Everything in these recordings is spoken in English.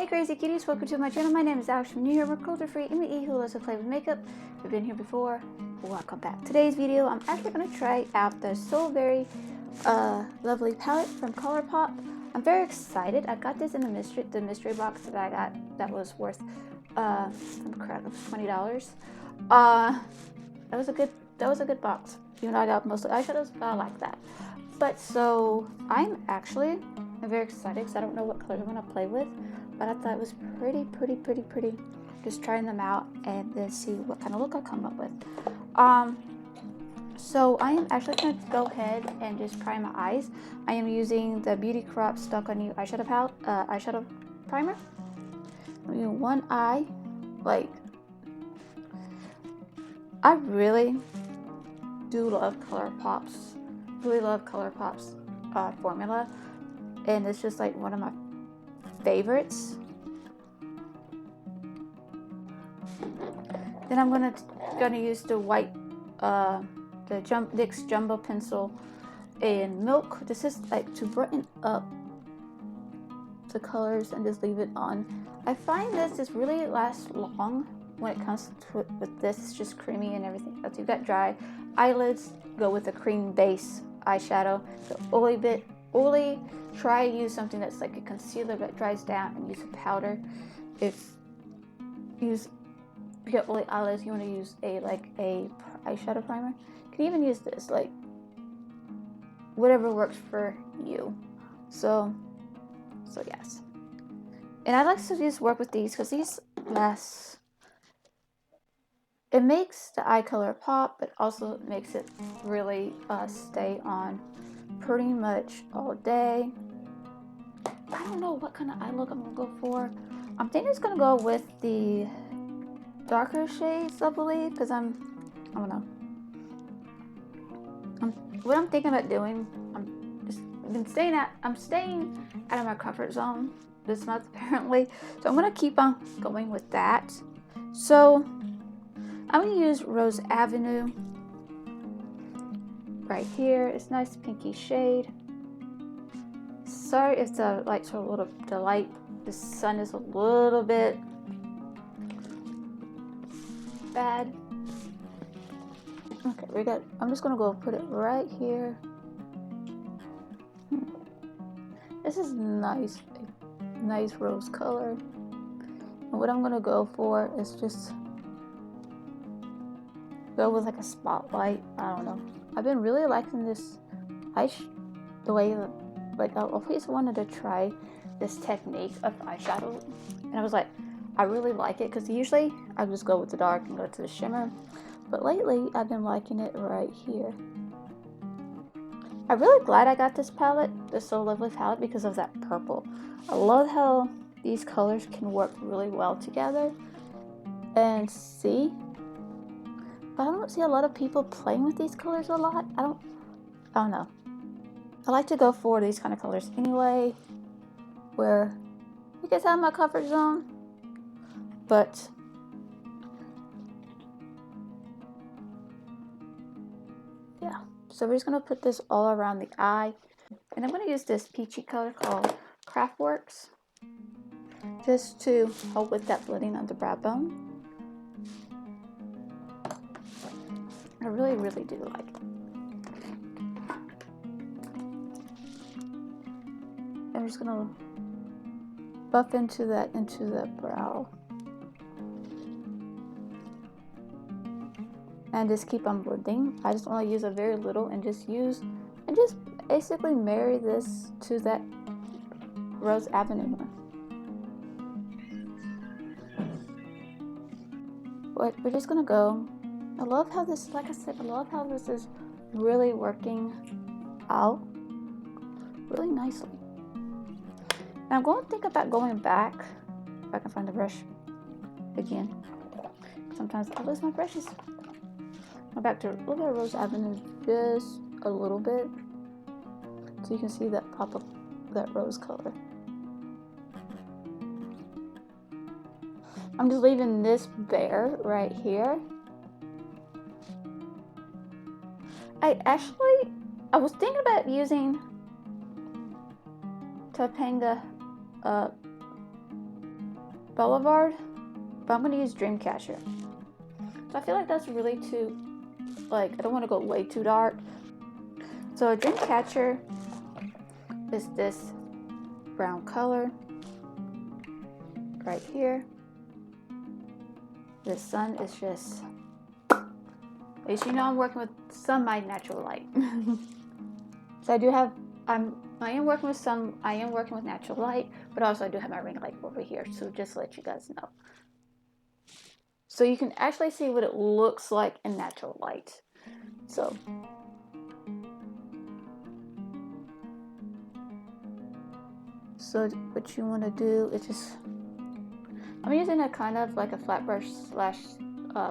Hey crazy kitties, welcome to my channel. My name is Alex from New York. We're culture free and who loves to play with makeup. If you've been here before, welcome back. Today's video, I'm actually going to try out the So Very Lovely palette from Colourpop. I'm very excited. I got this in the mystery box that I got that was worth crap, it was $20. That was a good box. Even though I got mostly eyeshadows, but I like that. But so I'm very excited because I don't know what colors I'm going to play with. But I thought it was pretty. Just trying them out and then see what kind of look I come up with. So I am actually going to go ahead and just prime my eyes. I am using the Beauty Crop Stuck on You eyeshadow palette, eyeshadow primer. I'm using one eye. Like, I really do love Colourpop's. Really love Colourpop's formula, and it's just like one of my favorites. Then I'm gonna use the white NYX Jumbo Pencil in Milk. This is like to brighten up the colors and just leave it on. I find this just really lasts long when it comes to with this. It's just creamy and everything else. You've got dry eyelids, go with a cream base eyeshadow. The oily, try to use something that's like a concealer that dries down, and use a powder. If you get oily eyelids, you want to use a eyeshadow primer. You can even use this, like whatever works for you. So yes. And I like to just work with these because these last. It makes the eye color pop, but also makes it really stay on pretty much all day. I don't know what kind of eye look I'm gonna go for. I'm thinking it's gonna go with the darker shades, I believe, because I don't know. What I'm thinking about doing, I'm staying out of my comfort zone this month apparently, so I'm gonna keep on going with that. So I'm gonna use Rose Avenue right here. It's nice pinky shade. Sorry if the lights are a little, the sun is a little bit bad. Okay, I'm just gonna go put it right here. This is nice rose color. And what I'm gonna go for is just go with like a spotlight. I don't know. I've been really liking this the way like I always wanted to try this technique of eyeshadow, and I was like, I really like it because usually I just go with the dark and go to the shimmer, but lately I've been liking it right here. I'm really glad I got this palette, this So Lovely palette, because of that purple. I love how these colors can work really well together. And see, but I don't see a lot of people playing with these colors a lot. I don't know. I like to go for these kind of colors anyway, where you get out of my comfort zone. But yeah, so we're just gonna put this all around the eye, and I'm gonna use this peachy color called Craftworks just to help with that blending on the brow bone. I really do like it. I'm just gonna buff into the brow and just keep on blending. I just want to use a very little and just basically marry this to that Rose Avenue one. But we're just gonna go. I love how this, like I said, I love how this is really working out really nicely. And I'm going to think about going back, if I can find the brush again. Sometimes I lose my brushes. I'm back to look at Rose Avenue just a little bit, so you can see that pop of that rose color. I'm just leaving this bare right here. I was thinking about using Topanga Boulevard, but I'm gonna use Dreamcatcher. So I feel like that's really too, like, I don't want to go way too dark. So a Dreamcatcher is this brown color right here. The sun is just, at least you know I'm working with some of my natural light. So I do have, I am working with natural light, but also I do have my ring light over here, so just to let you guys know. So you can actually see what it looks like in natural light. So what you want to do is just, I'm using a kind of like a flat brush slash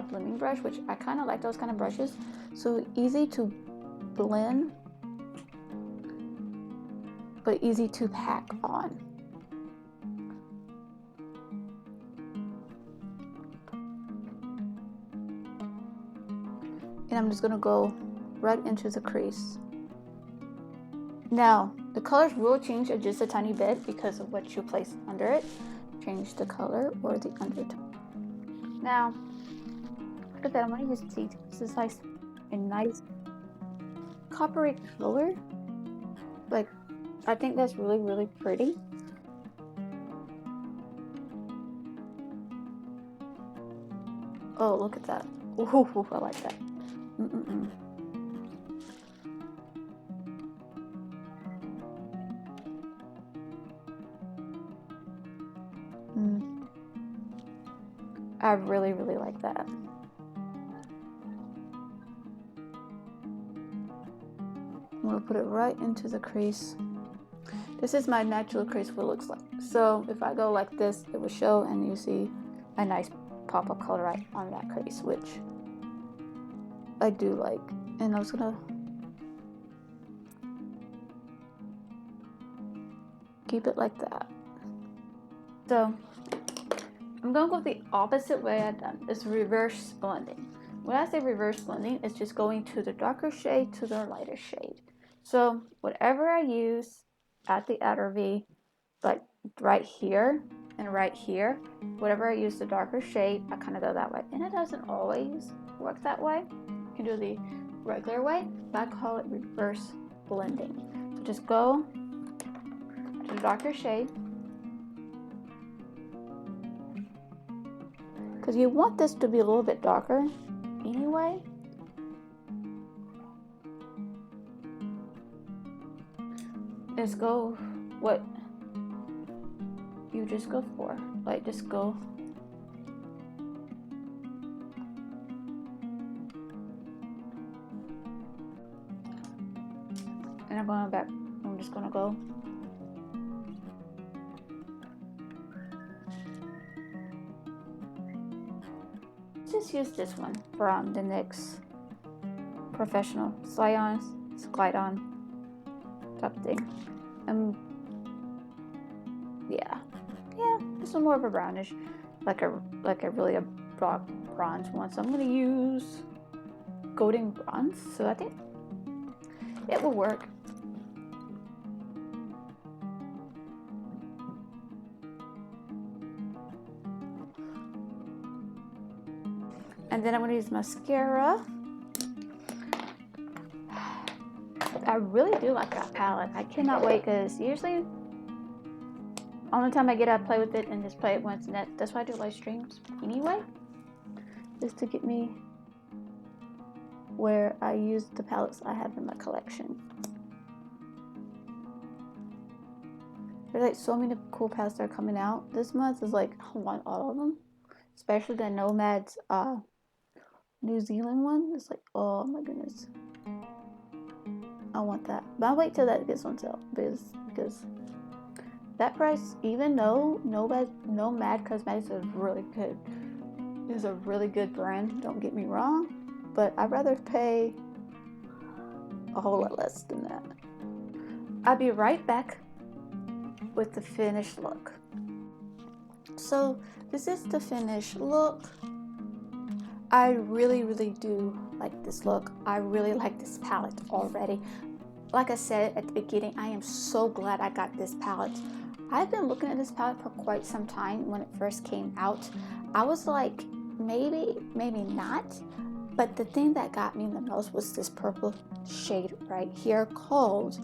blooming brush, which I kind of like those kind of brushes. So easy to blend, but easy to pack on. And I'm just gonna go right into the crease. Now, the colors will change just a tiny bit because of what you place under it. Change the color or the undertone. Now, look at that, I'm gonna use tea. This is like a nice coppery color. Like, I think that's really, really pretty. Oh, look at that. Ooh, I like that. I really, really like that. I'm gonna put it right into the crease. This is my natural crease, what it looks like. So if I go like this, it will show, and you see a nice pop-up color right on that crease, which I do like. And I was gonna keep it like that. So I'm gonna go the opposite way I've done. It's reverse blending. When I say reverse blending, it's just going to the darker shade to the lighter shade. So whatever I use at the outer V, like right here and right here, whatever I use the darker shade, I kind of go that way. And it doesn't always work that way. You can do the regular way, but I call it reverse blending. So just go to the darker shade, because you want this to be a little bit darker anyway. Just go what you just go for. Like, just go. And I'm going back. I'm just gonna go. Just use this one from the NYX Professional Glide On type thing. Yeah, this is more of a brownish, like a really a broad bronze one. So I'm gonna use golden bronze. So I think it will work. And then I'm going to use mascara. I really do like that palette. I cannot wait, because usually only time I get out, play with it and just play it once, and that's why I do live streams anyway, just to get me where I use the palettes I have in my collection. There's like so many cool palettes that are coming out this month. Is like, I want all of them, especially the Nomad's New Zealand one. It's like, oh my goodness, I want that. But I'll wait till that gets on sale, because that price, even though Nomad Cosmetics is a really good brand, don't get me wrong, but I'd rather pay a whole lot less than that. I'll be right back with the finished look. So this is the finished look. I really, really do like this look. I really like this palette already. Like I said at the beginning, I am so glad I got this palette. I've been looking at this palette for quite some time. When it first came out, I was like, maybe not. But the thing that got me the most was this purple shade right here called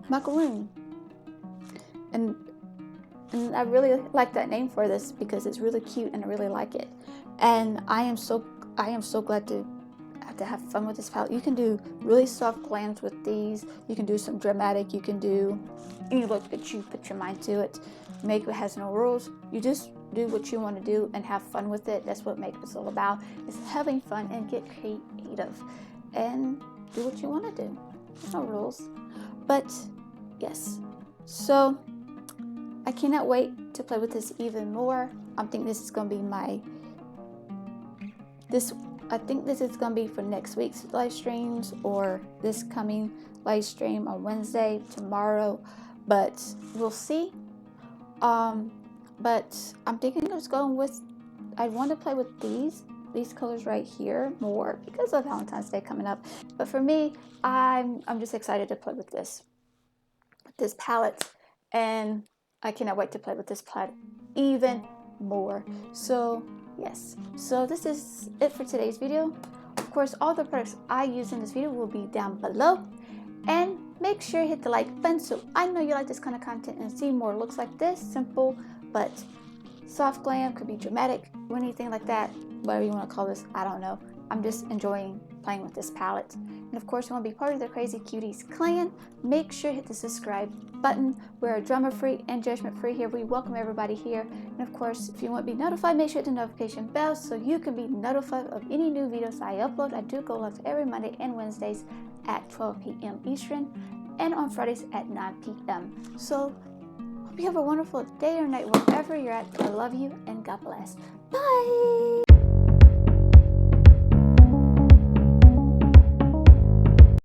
Macaroon. And I really like that name for this because it's really cute and I really like it. And I am so glad to have fun with this palette. You can do really soft glams with these. You can do some dramatic. You can do any look that you put your mind to it. Makeup has no rules. You just do what you want to do and have fun with it. That's what makeup is all about, is having fun and get creative and do what you want to do. There's no rules. But yes, so I cannot wait to play with this even more. I think this is going to be I think this is going to be for next week's live streams or this coming live stream on Wednesday, tomorrow, but we'll see. But I'm thinking of going with, I want to play with these colors right here more because of Valentine's Day coming up. But for me, I'm just excited to play with this palette, and I cannot wait to play with this palette even more. So yes, so this is it for today's video. Of course, all the products I use in this video will be down below, and make sure you hit the like button so I know you like this kind of content and see more looks like this. Simple but soft glam, could be dramatic or anything like that, whatever you want to call this, I don't know. I'm just enjoying playing with this palette. And of course, you want to be part of the Crazy Cuties clan, make sure you hit the subscribe button. We're drama free and judgment free here. We welcome everybody here. And of course, if you want to be notified, make sure to hit the notification bell so you can be notified of any new videos I upload. I do go live every Monday and Wednesdays at 12 p.m. Eastern and on Fridays at 9 p.m. So hope you have a wonderful day or night wherever you're at. I love you and God bless. Bye!